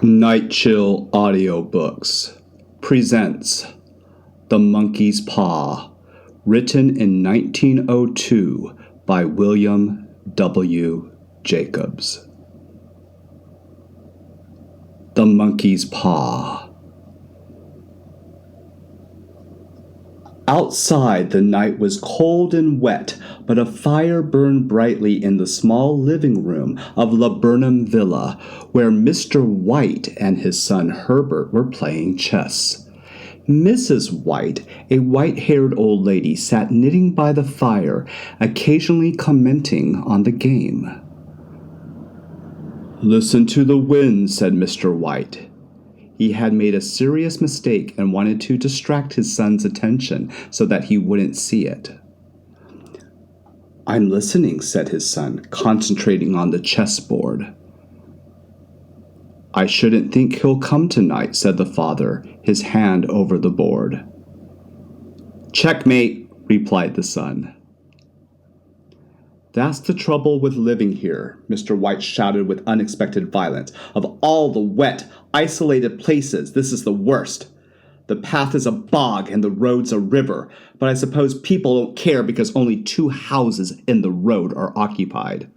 Night Chill Audiobooks presents The Monkey's Paw, written in 1902 by William W. Jacobs. The Monkey's Paw. Outside, the night was cold and wet, but a fire burned brightly in the small living room of Laburnum Villa, where Mr. White and his son Herbert were playing chess. Mrs. White, a white-haired old lady, sat knitting by the fire, occasionally commenting on the game. "Listen to the wind," said Mr. White. He had made a serious mistake and wanted to distract his son's attention so that he wouldn't see it. "I'm listening," said his son, concentrating on the chessboard. "I shouldn't think he'll come tonight," said the father, his hand over the board. "Checkmate," replied the son. "That's the trouble with living here," Mr. White shouted with unexpected violence. "Of all the wet, isolated places, this is the worst. The path is a bog and the road's a river, but I suppose people don't care because only 2 houses in the road are occupied."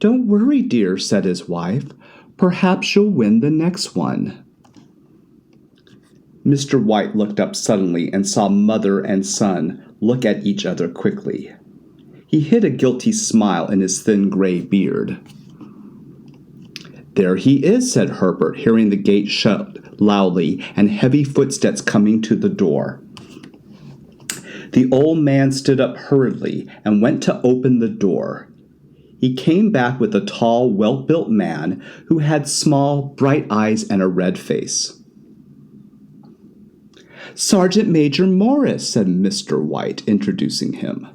"Don't worry, dear," said his wife. "Perhaps you'll win the next one." Mr. White looked up suddenly and saw mother and son look at each other quickly. He hid a guilty smile in his thin gray beard. "There he is," said Herbert, hearing the gate shut loudly and heavy footsteps coming to the door. The old man stood up hurriedly and went to open the door. He came back with a tall, well-built man who had small, bright eyes and a red face. "Sergeant Major Morris," said Mr. White, introducing him.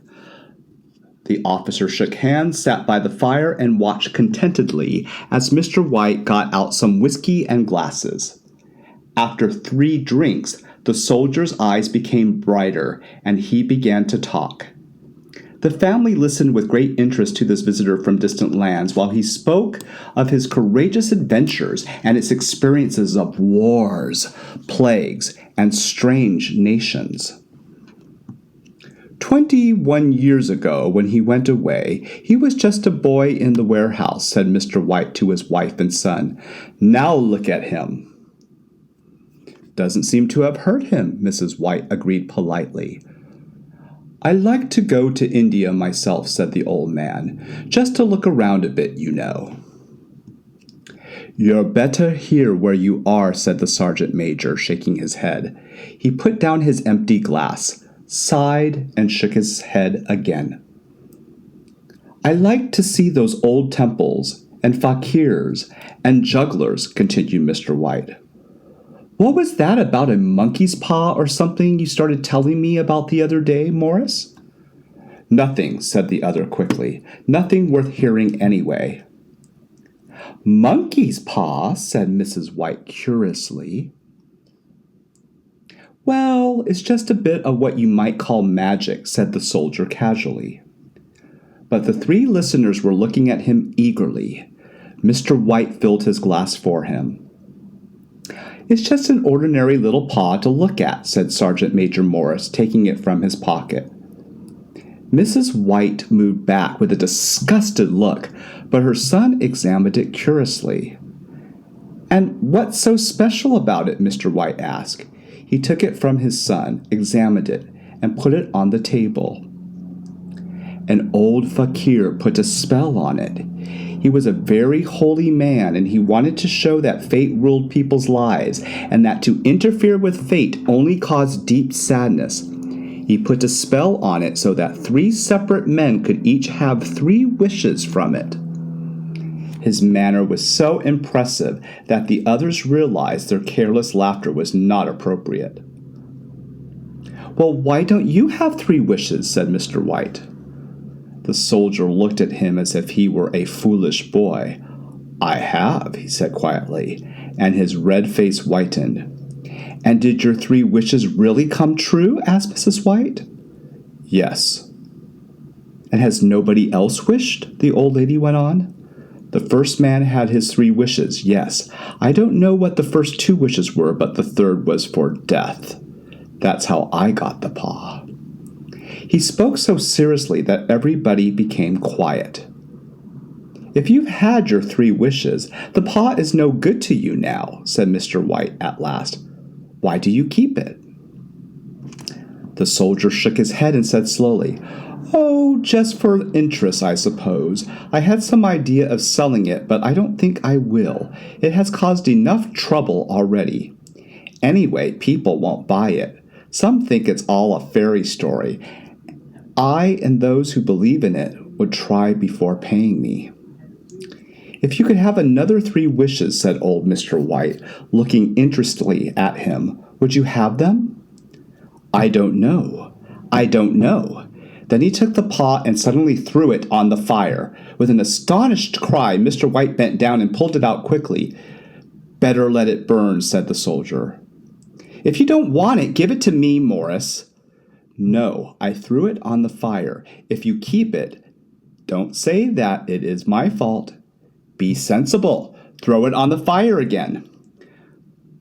The officer shook hands, sat by the fire, and watched contentedly as Mr. White got out some whiskey and glasses. After 3 drinks, the soldier's eyes became brighter, and he began to talk. The family listened with great interest to this visitor from distant lands while he spoke of his courageous adventures and his experiences of wars, plagues, and strange nations. 21 years ago, when he went away, he was just a boy in the warehouse," said Mr. White to his wife and son. "Now look at him." "Doesn't seem to have hurt him," Mrs. White agreed politely. "I like to go to India myself," said the old man, "just to look around a bit, you know." "You're better here where you are," said the sergeant major, shaking his head. He put down his empty glass, sighed, and shook his head again. "I like to see those old temples and fakirs and jugglers," continued Mr. White. "What was that about a monkey's paw or something you started telling me about the other day, Morris?" "Nothing," said the other quickly. "Nothing worth hearing anyway." "Monkey's paw?" said Mrs. White curiously. "Well, it's just a bit of what you might call magic," said the soldier casually. But the 3 listeners were looking at him eagerly. Mr. White filled his glass for him. "It's just an ordinary little paw to look at," said Sergeant Major Morris, taking it from his pocket. Mrs. White moved back with a disgusted look, but her son examined it curiously. "And what's so special about it?" Mr. White asked. He took it from his son, examined it, and put it on the table. "An old fakir put a spell on it. He was a very holy man, and he wanted to show that fate ruled people's lives, and that to interfere with fate only caused deep sadness. He put a spell on it so that 3 separate men could each have 3 wishes from it." His manner was so impressive that the others realized their careless laughter was not appropriate. "Well, why don't you have 3 wishes?" said Mr. White. The soldier looked at him as if he were a foolish boy. "I have," he said quietly, and his red face whitened. "And did your 3 wishes really come true?" asked Mrs. White. "Yes." "And has nobody else wished?" the old lady went on. The first man had his 3 wishes, yes. I don't know what the first 2 wishes were, but the third was for death. That's how I got the paw." He spoke so seriously that everybody became quiet. "If you've had your 3 wishes, the paw is no good to you now," said Mr. White at last. "Why do you keep it?" The soldier shook his head and said slowly, "Oh, just for interest, I suppose. I had some idea of selling it, but I don't think I will. It has caused enough trouble already. Anyway, people won't buy it. Some think it's all a fairy story. I and those who believe in it would try before paying me." "If you could have another 3 wishes," said old Mr. White, looking interestedly at him, "would you have them?" "I don't know. I don't know." Then he took the paw and suddenly threw it on the fire. With an astonished cry, Mr. White bent down and pulled it out quickly. "Better let it burn," said the soldier. "If you don't want it, give it to me, Morris." "No, I threw it on the fire. If you keep it, don't say that it is my fault. Be sensible. Throw it on the fire again."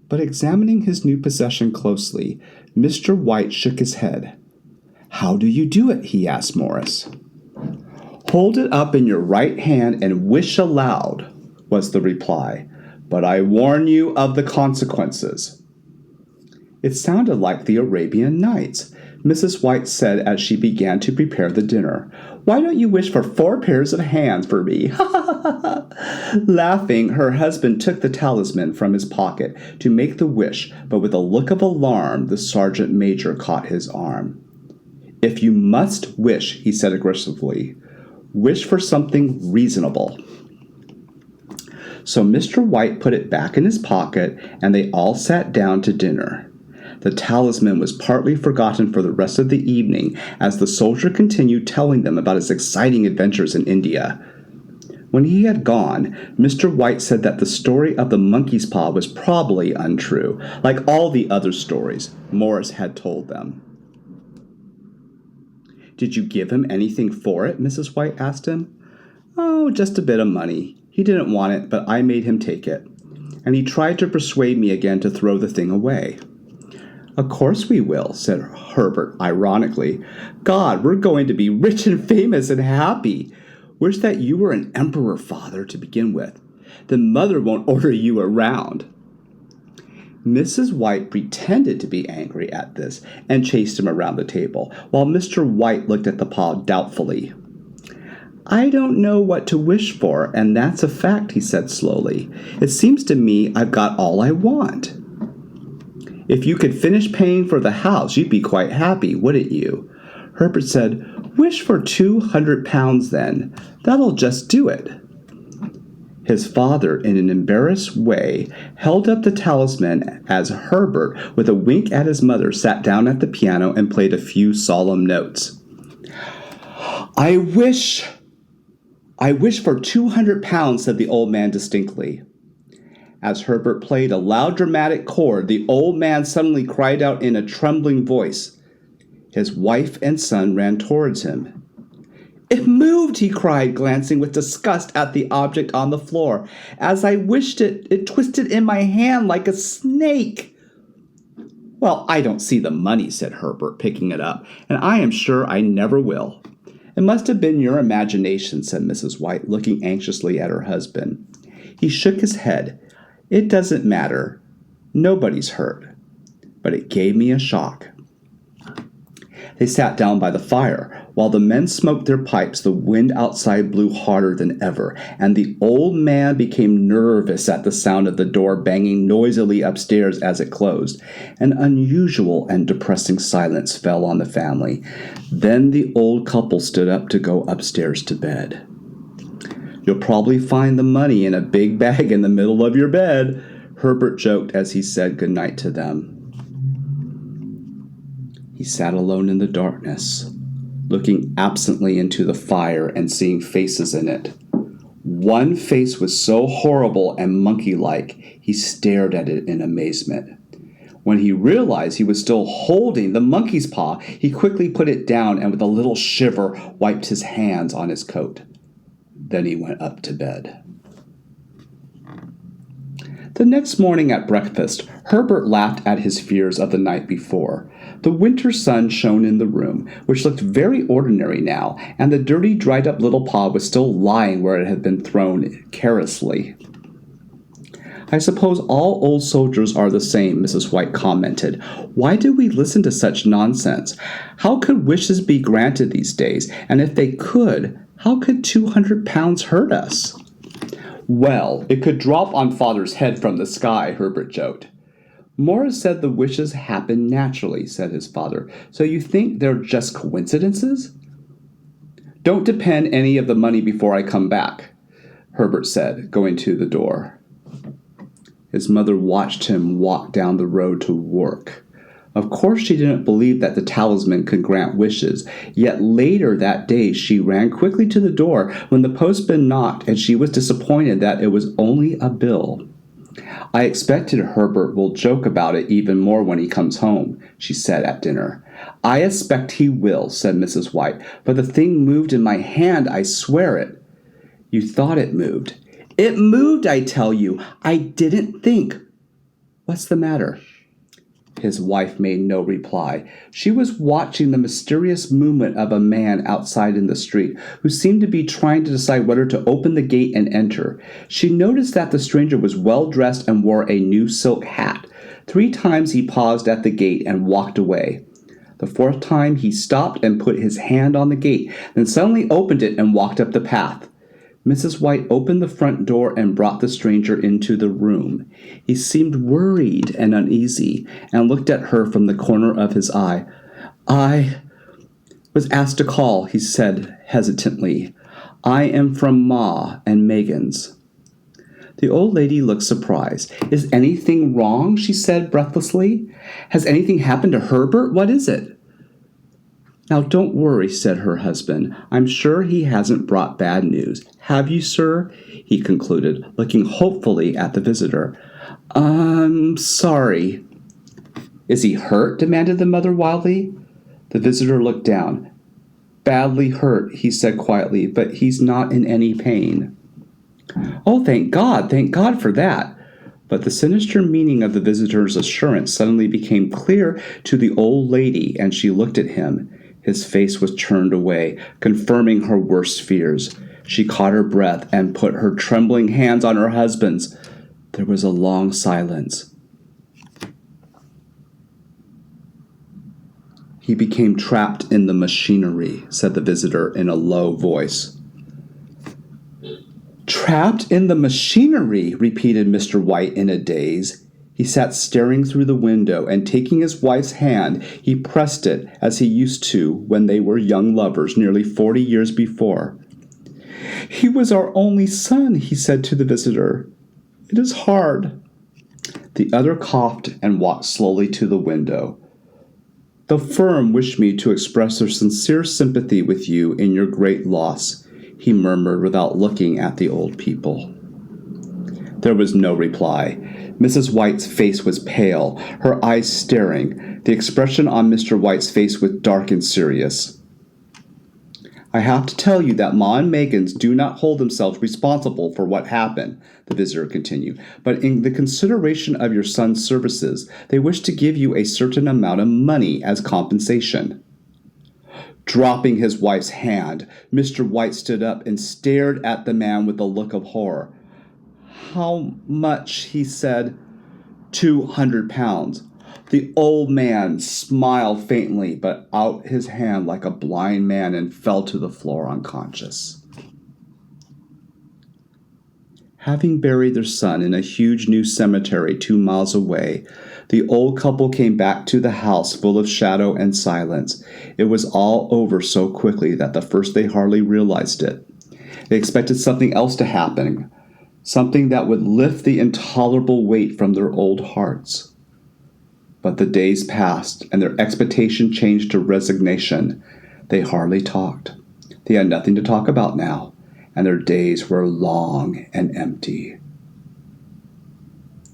But examining his new possession closely, Mr. White shook his head. "How do you do it?" he asked Morris. "Hold it up in your right hand and wish aloud," was the reply. "But I warn you of the consequences." It sounded like the Arabian Nights. Mrs. White said as she began to prepare the dinner, "Why don't you wish for 4 pairs of hands for me?" Laughing, her husband took the talisman from his pocket to make the wish, but with a look of alarm, the sergeant major caught his arm. "If you must wish," he said aggressively, "wish for something reasonable." So Mr. White put it back in his pocket, and they all sat down to dinner. The talisman was partly forgotten for the rest of the evening as the soldier continued telling them about his exciting adventures in India. When he had gone, Mr. White said that the story of the monkey's paw was probably untrue, like all the other stories Morris had told them. "Did you give him anything for it?" Mrs. White asked him. "Oh, just a bit of money. He didn't want it, but I made him take it. And he tried to persuade me again to throw the thing away." "Of course we will," said Herbert ironically. "God, we're going to be rich and famous and happy. Wish that you were an emperor, Father, to begin with. Then Mother won't order you around." Mrs. White pretended to be angry at this and chased him around the table, while Mr. White looked at the paw doubtfully. "I don't know what to wish for, and that's a fact," he said slowly. "It seems to me I've got all I want." "If you could finish paying for the house, you'd be quite happy, wouldn't you?" Herbert said, "Wish for £200 then. That'll just do it." His father, in an embarrassed way, held up the talisman as Herbert, with a wink at his mother, sat down at the piano and played a few solemn notes. I wish for £200, said the old man distinctly. As Herbert played a loud dramatic chord, the old man suddenly cried out in a trembling voice. His wife and son ran towards him. "It moved," he cried, glancing with disgust at the object on the floor. "As I wished it, it twisted in my hand like a snake." "Well, I don't see the money," said Herbert, picking it up, "and I am sure I never will." "It must have been your imagination," said Mrs. White, looking anxiously at her husband. He shook his head. "It doesn't matter. Nobody's hurt. But it gave me a shock." They sat down by the fire. While the men smoked their pipes, the wind outside blew harder than ever, and the old man became nervous at the sound of the door banging noisily upstairs as it closed. An unusual and depressing silence fell on the family. Then the old couple stood up to go upstairs to bed. "You'll probably find the money in a big bag in the middle of your bed," Herbert joked as he said goodnight to them. He sat alone in the darkness, looking absently into the fire and seeing faces in it. One face was so horrible and monkey-like, he stared at it in amazement. When he realized he was still holding the monkey's paw, he quickly put it down and with a little shiver wiped his hands on his coat. Then he went up to bed. The next morning at breakfast, Herbert laughed at his fears of the night before. The winter sun shone in the room, which looked very ordinary now, and the dirty, dried-up little paw was still lying where it had been thrown carelessly. "I suppose all old soldiers are the same," Mrs. White commented. "Why do we listen to such nonsense? How could wishes be granted these days? And if they could, how could 200 pounds hurt us?" "Well, it could drop on Father's head from the sky," Herbert joked. "Morris said the wishes happen naturally," said his father. "So you think they're just coincidences?" "Don't depend any of the money before I come back," Herbert said, going to the door. His mother watched him walk down the road to work. Of course she didn't believe that the talisman could grant wishes, yet later that day she ran quickly to the door when the postman knocked, and she was disappointed that it was only a bill. "I expected Herbert will joke about it even more when he comes home," she said at dinner. "I expect he will," said Mrs. White, "but the thing moved in my hand, I swear it." "You thought it moved." "It moved, I tell you. I didn't think." "What's the matter?" His wife made no reply. She was watching the mysterious movement of a man outside in the street, who seemed to be trying to decide whether to open the gate and enter. She noticed that the stranger was well dressed and wore a new silk hat. 3 times he paused at the gate and walked away. The 4th time he stopped and put his hand on the gate, then suddenly opened it and walked up the path. Mrs. White opened the front door and brought the stranger into the room. He seemed worried and uneasy, and looked at her from the corner of his eye. "I was asked to call," he said hesitantly. "I am from Ma and Megan's." The old lady looked surprised. "Is anything wrong?" she said breathlessly. "Has anything happened to Herbert? What is it?" "Now don't worry," said her husband. "I'm sure he hasn't brought bad news. Have you, sir?" he concluded, looking hopefully at the visitor. "I'm sorry." "Is he hurt?" demanded the mother wildly. The visitor looked down. "Badly hurt," he said quietly, "but he's not in any pain." "Oh, thank God for that." But the sinister meaning of the visitor's assurance suddenly became clear to the old lady, and she looked at him. His face was turned away, confirming her worst fears. She caught her breath and put her trembling hands on her husband's. There was a long silence. "He became trapped in the machinery," said the visitor in a low voice. "Trapped in the machinery," repeated Mr. White in a daze. He sat staring through the window, and taking his wife's hand, he pressed it as he used to when they were young lovers nearly 40 years before. "He was our only son," he said to the visitor. "It is hard." The other coughed and walked slowly to the window. "The firm wished me to express their sincere sympathy with you in your great loss," he murmured without looking at the old people. There was no reply. Mrs. White's face was pale, her eyes staring. The expression on Mr. White's face was dark and serious. "I have to tell you that Ma and Megan's do not hold themselves responsible for what happened," the visitor continued, "but in the consideration of your son's services, they wish to give you a certain amount of money as compensation." Dropping his wife's hand, Mr. White stood up and stared at the man with a look of horror. "How much?" he said. 200 pounds. The old man smiled faintly, but out his hand like a blind man and fell to the floor unconscious. Having buried their son in a huge new cemetery 2 miles away, the old couple came back to the house full of shadow and silence. It was all over so quickly that at first they hardly realized it. They expected something else to happen, something that would lift the intolerable weight from their old hearts. But the days passed, and their expectation changed to resignation. They hardly talked. They had nothing to talk about now, and their days were long and empty.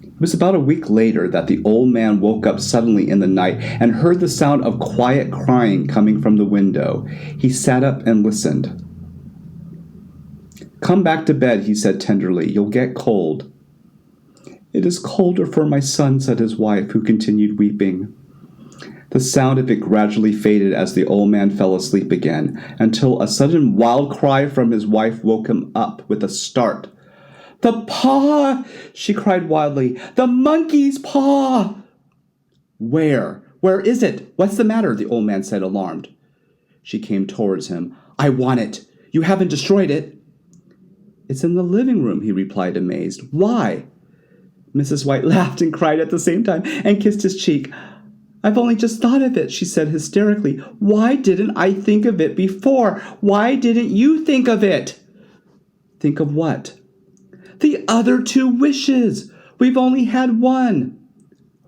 It was about a week later that the old man woke up suddenly in the night and heard the sound of quiet crying coming from the window. He sat up and listened. "Come back to bed," he said tenderly. "You'll get cold." "It is colder for my son," said his wife, who continued weeping. The sound of it gradually faded as the old man fell asleep again, until a sudden wild cry from his wife woke him up with a start. "The paw!" she cried wildly. "The monkey's paw!" "Where? Where is it? What's the matter?" the old man said, alarmed. She came towards him. "I want it. You haven't destroyed it." "It's in the living room," he replied, amazed. "Why?" Mrs. White laughed and cried at the same time and kissed his cheek. "I've only just thought of it," she said hysterically. "Why didn't I think of it before? Why didn't you think of it?" "Think of what?" "The other 2 wishes. We've only had one."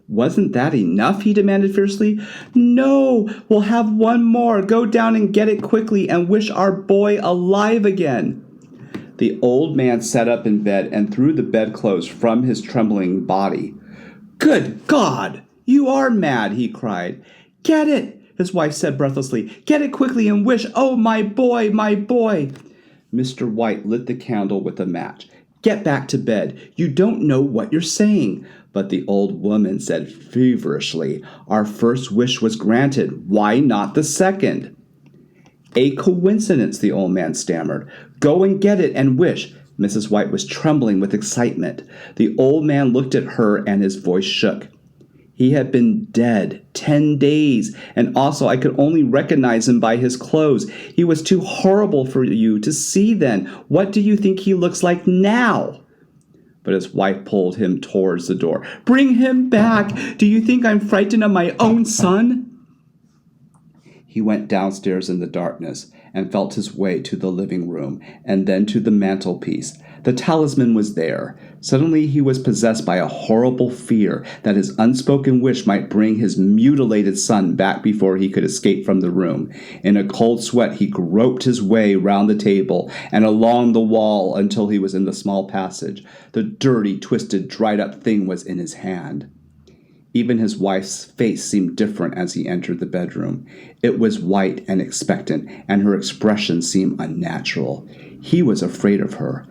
"Wasn't that enough?" he demanded fiercely. "No, we'll have one more. Go down and get it quickly and wish our boy alive again." The old man sat up in bed and threw the bedclothes from his trembling body. "Good God! You are mad!" he cried. "Get it!" his wife said breathlessly. "Get it quickly and wish, oh, my boy, my boy!" Mr. White lit the candle with a match. "Get back to bed. You don't know what you're saying." But the old woman said feverishly, "Our first wish was granted. Why not the second?" "A coincidence," the old man stammered. "Go and get it and wish." Mrs. White was trembling with excitement. The old man looked at her and his voice shook. "He had been dead 10 days, and also I could only recognize him by his clothes. He was too horrible for you to see then. What do you think he looks like now?" But his wife pulled him towards the door. "Bring him back! Do you think I'm frightened of my own son?" He went downstairs in the darkness and felt his way to the living room and then to the mantelpiece. The talisman was there. Suddenly he was possessed by a horrible fear that his unspoken wish might bring his mutilated son back before he could escape from the room. In a cold sweat he groped his way round the table and along the wall until he was in the small passage. The dirty, twisted, dried-up thing was in his hand. Even his wife's face seemed different as he entered the bedroom. It was white and expectant, and her expression seemed unnatural. He was afraid of her.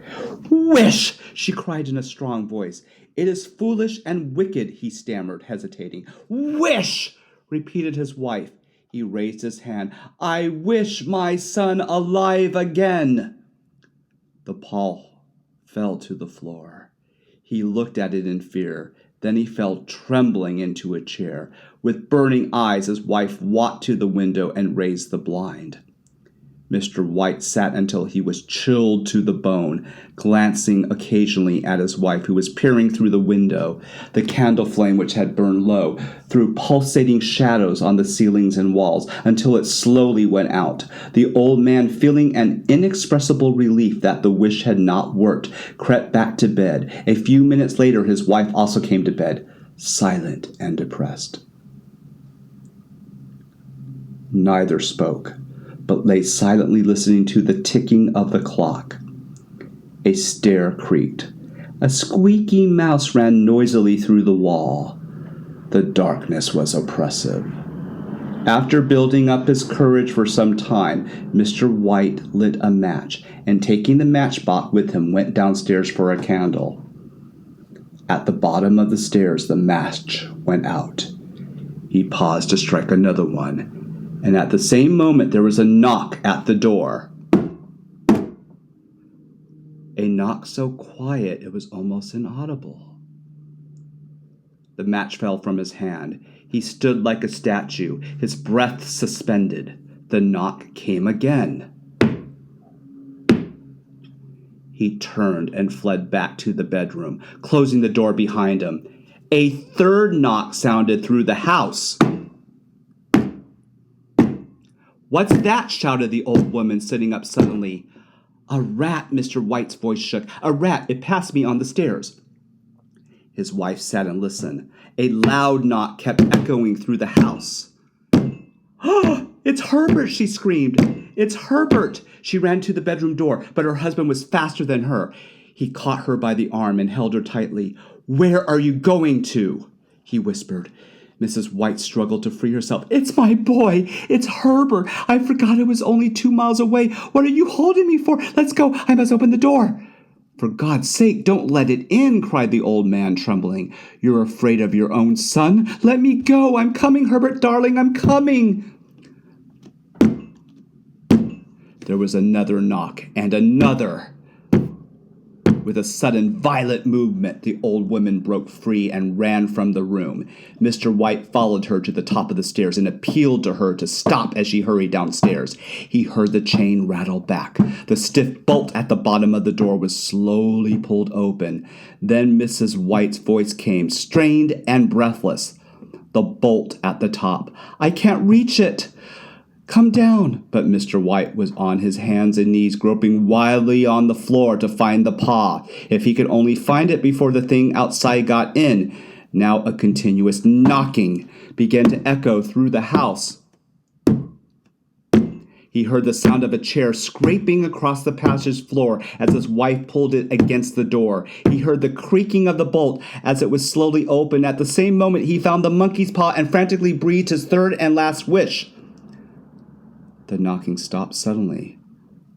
"Wish!" she cried in a strong voice. "It is foolish and wicked," he stammered, hesitating. "Wish!" repeated his wife. He raised his hand. "I wish my son alive again." The paw fell to the floor. He looked at it in fear. Then he fell trembling into a chair. With burning eyes, his wife walked to the window and raised the blind. Mr. White sat until he was chilled to the bone, glancing occasionally at his wife, who was peering through the window. The candle flame, which had burned low, threw pulsating shadows on the ceilings and walls until it slowly went out. The old man, feeling an inexpressible relief that the wish had not worked, crept back to bed. A few minutes later, his wife also came to bed, silent and depressed. Neither spoke, but lay silently listening to the ticking of the clock. A stair creaked. A squeaky mouse ran noisily through the wall. The darkness was oppressive. After building up his courage for some time, Mr. White lit a match, and taking the matchbox with him, went downstairs for a candle. At the bottom of the stairs, the match went out. He paused to strike another one, and at the same moment there was a knock at the door. A knock so quiet it was almost inaudible. The match fell from his hand. He stood like a statue, his breath suspended. The knock came again. He turned and fled back to the bedroom, closing the door behind him. A third knock sounded through the house. "What's that?" shouted the old woman, sitting up suddenly. "A rat," Mr. White's voice shook. "A rat. It passed me on the stairs." His wife sat and listened. A loud knock kept echoing through the house. "Oh, it's Herbert!" she screamed. "It's Herbert!" She ran to the bedroom door, but her husband was faster than her. He caught her by the arm and held her tightly. "Where are you going to?" he whispered. Mrs. White struggled to free herself. "It's my boy. It's Herbert. I forgot it was only 2 miles away. What are you holding me for? Let's go. I must open the door." "For God's sake, don't let it in," cried the old man, trembling. "You're afraid of your own son? Let me go! I'm coming, Herbert, darling, I'm coming!" There was another knock, and another. With a sudden, violent movement, the old woman broke free and ran from the room. Mr. White followed her to the top of the stairs and appealed to her to stop as she hurried downstairs. He heard the chain rattle back. The stiff bolt at the bottom of the door was slowly pulled open. Then Mrs. White's voice came, strained and breathless. The bolt at the top. "I can't reach it. Come down." But Mr. White was on his hands and knees, groping wildly on the floor to find the paw. If he could only find it before the thing outside got in. Now a continuous knocking began to echo through the house. He heard the sound of a chair scraping across the passage floor as his wife pulled it against the door. He heard the creaking of the bolt as it was slowly opened. At the same moment, he found the monkey's paw and frantically breathed his third and last wish. The knocking stopped suddenly,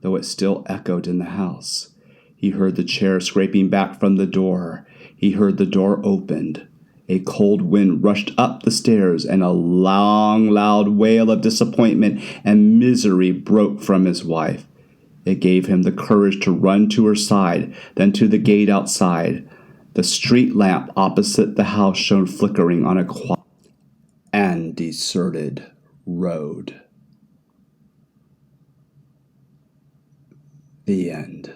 though it still echoed in the house. He heard the chair scraping back from the door. He heard the door opened. A cold wind rushed up the stairs, and a long, loud wail of disappointment and misery broke from his wife. It gave him the courage to run to her side, then to the gate outside. The street lamp opposite the house shone flickering on a quiet and deserted road. The end.